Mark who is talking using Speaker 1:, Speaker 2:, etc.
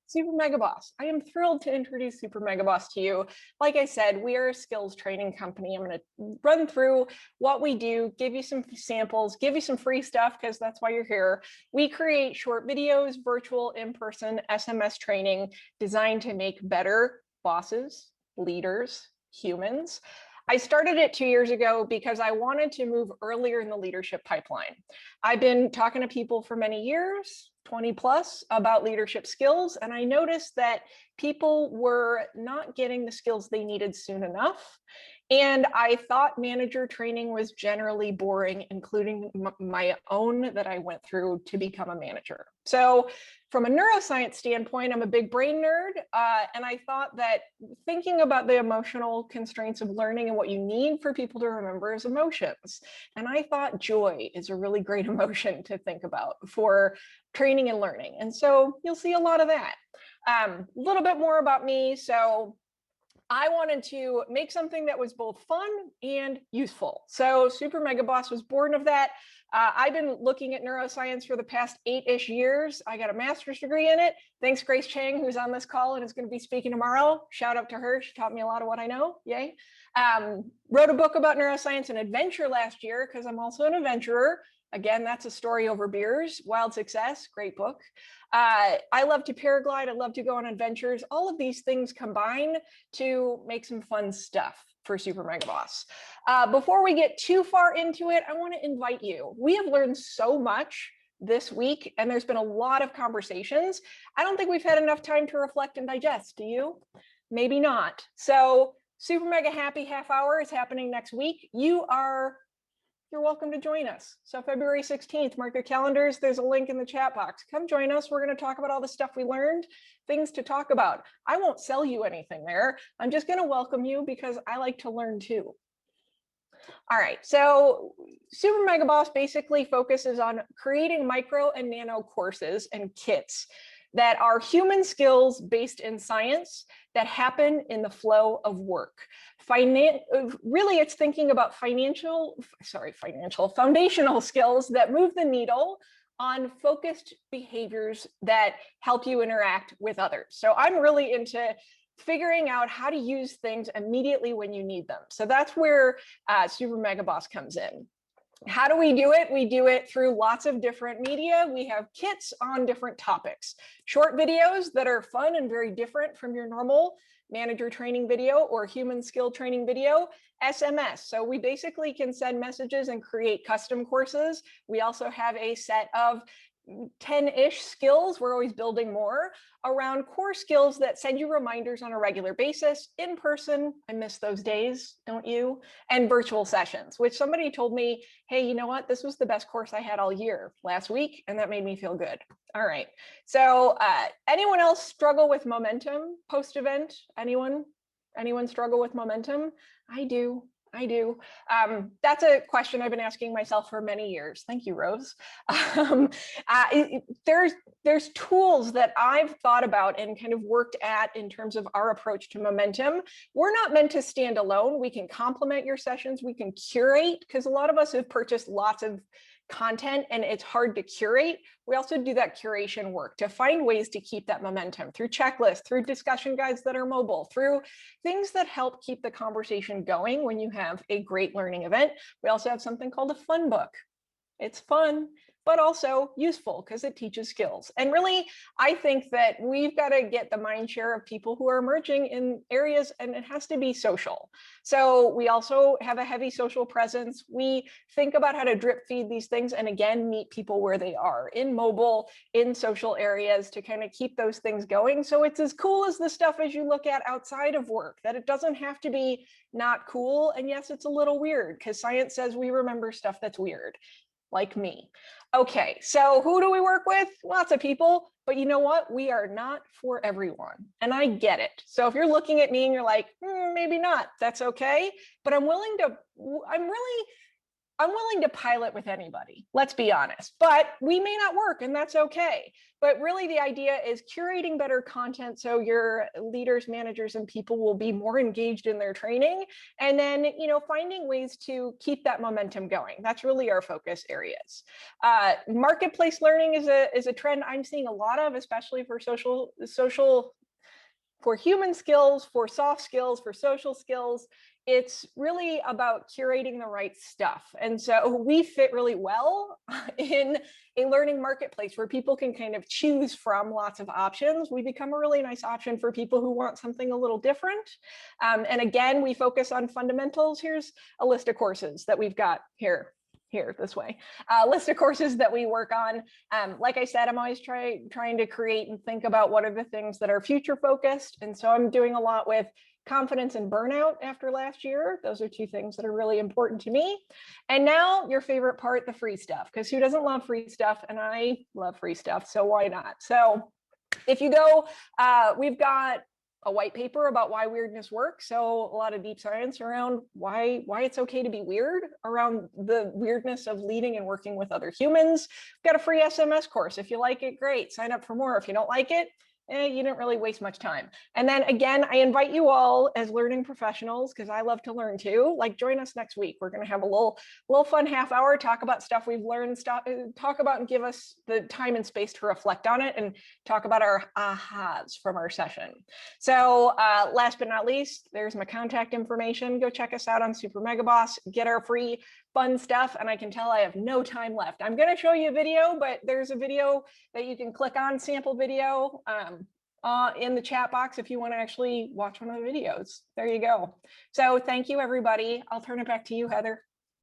Speaker 1: Super Mega Boss. I am thrilled to introduce Super Mega Boss to you. Like I said, we are a skills training company. I'm going to run through what we do, give you some samples, give you some free stuff because that's why you're here. We create short videos, virtual, in-person, SMS training designed to make better bosses, leaders, humans. I started it 2 years ago because I wanted to move earlier in the leadership pipeline. I've been talking to people for many years, 20 plus, about leadership skills, and I noticed that people were not getting the skills they needed soon enough. And I thought manager training was generally boring, including my own that I went through to become a manager. So from a neuroscience standpoint, I'm a big brain nerd, and I thought that thinking about the emotional constraints of learning and what you need for people to remember is emotions. And I thought joy is a really great emotion to think about for training and learning. And so you'll see a lot of that. A little bit more about me. So I wanted to make something that was both fun and useful. So Super Mega Boss was born of that. I've been looking at neuroscience for the past 8-ish years. I got a master's degree in it. Thanks, Grace Chang, who's on this call and is going to be speaking tomorrow. Shout out to her. She taught me a lot of what I know. Yay. Wrote a book about neuroscience and adventure last year because I'm also an adventurer. Again, that's a story over beers. Wild Success, great book. I love to paraglide. I love to go on adventures. All of these things combine to make some fun stuff for Super Mega Boss. Before we get too far into it, I want to invite you. We have learned so much this week, and there's been a lot of conversations. I don't think we've had enough time to reflect and digest. Do you? Maybe not. So Super Mega Happy Half Hour is happening next week. You're welcome to join us. So February 16th, mark your calendars. There's a link in the chat box. Come join us. We're going to talk about all the stuff we learned, things to talk about. I won't sell you anything there. I'm just going to welcome you because I like to learn too. All right, so Super Mega Boss basically focuses on creating micro and nano courses and kits that are human skills based in science that happen in the flow of work. Really, it's thinking about foundational skills that move the needle on focused behaviors that help you interact with others. So I'm really into figuring out how to use things immediately when you need them. So that's where Super Mega Boss comes in. How do we do it? We do it through lots of different media. We have kits on different topics, short videos that are fun and very different from your normal manager training video or human skill training video, SMS. So we basically can send messages and create custom courses. We also have a set of 10-ish skills, we're always building more, around core skills that send you reminders on a regular basis, in person, I miss those days, don't you? And virtual sessions, which somebody told me, hey, you know what, this was the best course I had all year last week, and that made me feel good. All right, so anyone else struggle with momentum post-event? Anyone struggle with momentum? I do. That's a question I've been asking myself for many years. Thank you, Rose. There's tools that I've thought about and kind of worked at in terms of our approach to momentum. We're not meant to stand alone. We can complement your sessions. We can curate, because a lot of us have purchased lots of content and it's hard to curate. We also do that curation work to find ways to keep that momentum through checklists, through discussion guides that are mobile, through things that help keep the conversation going when you have a great learning event. We also have something called a fun book. It's fun, but also useful because it teaches skills. And really, I think that we've got to get the mind share of people who are emerging in areas, and it has to be social. So we also have a heavy social presence. We think about how to drip feed these things and again, meet people where they are in mobile, in social areas to kind of keep those things going. So it's as cool as the stuff as you look at outside of work, that it doesn't have to be not cool. And yes, it's a little weird because science says we remember stuff that's weird. Like me. Okay, so who do we work with? Lots of people, but you know what? We are not for everyone, and I get it. So if you're looking at me and you're like, maybe not, that's okay. But I'm really I'm willing to pilot with anybody, let's be honest, but we may not work, and that's okay. But really the idea is curating better content so your leaders, managers, and people will be more engaged in their training. And then, finding ways to keep that momentum going. That's really our focus areas. Marketplace learning is a trend I'm seeing a lot of, especially for for human skills, for soft skills, for social skills. It's really about curating the right stuff. And so we fit really well in a learning marketplace where people can kind of choose from lots of options. We become a really nice option for people who want something a little different. And again, we focus on fundamentals. Here's a list of courses that we've got here this way, list of courses that we work on. Like I said, I'm always trying to create and think about what are the things that are future focused. And so I'm doing a lot with confidence and burnout after last year. Those are two things that are really important to me. And now your favorite part, the free stuff, because who doesn't love free stuff? And I love free stuff, so why not? So if you go, we've got a white paper about why weirdness works. So a lot of deep science around why it's okay to be weird, around the weirdness of leading and working with other humans. We've got a free SMS course. If you like it, great. Sign up for more. If you don't like it, you didn't really waste much time. And then again, I invite you all as learning professionals, because I love to learn too, like join us next week. We're going to have a little fun half hour, talk about stuff we've learned, talk about and give us the time and space to reflect on it and talk about our ahas from our session. So last but not least, there's my contact information. Go check us out on Super Mega Boss, get our free fun stuff. And I can tell I have no time left. I'm going to show you a video, but there's a video that you can click on, sample video, in the chat box if you want to actually watch one of the videos. There you go. So thank you, everybody. I'll turn it back to you, Heather.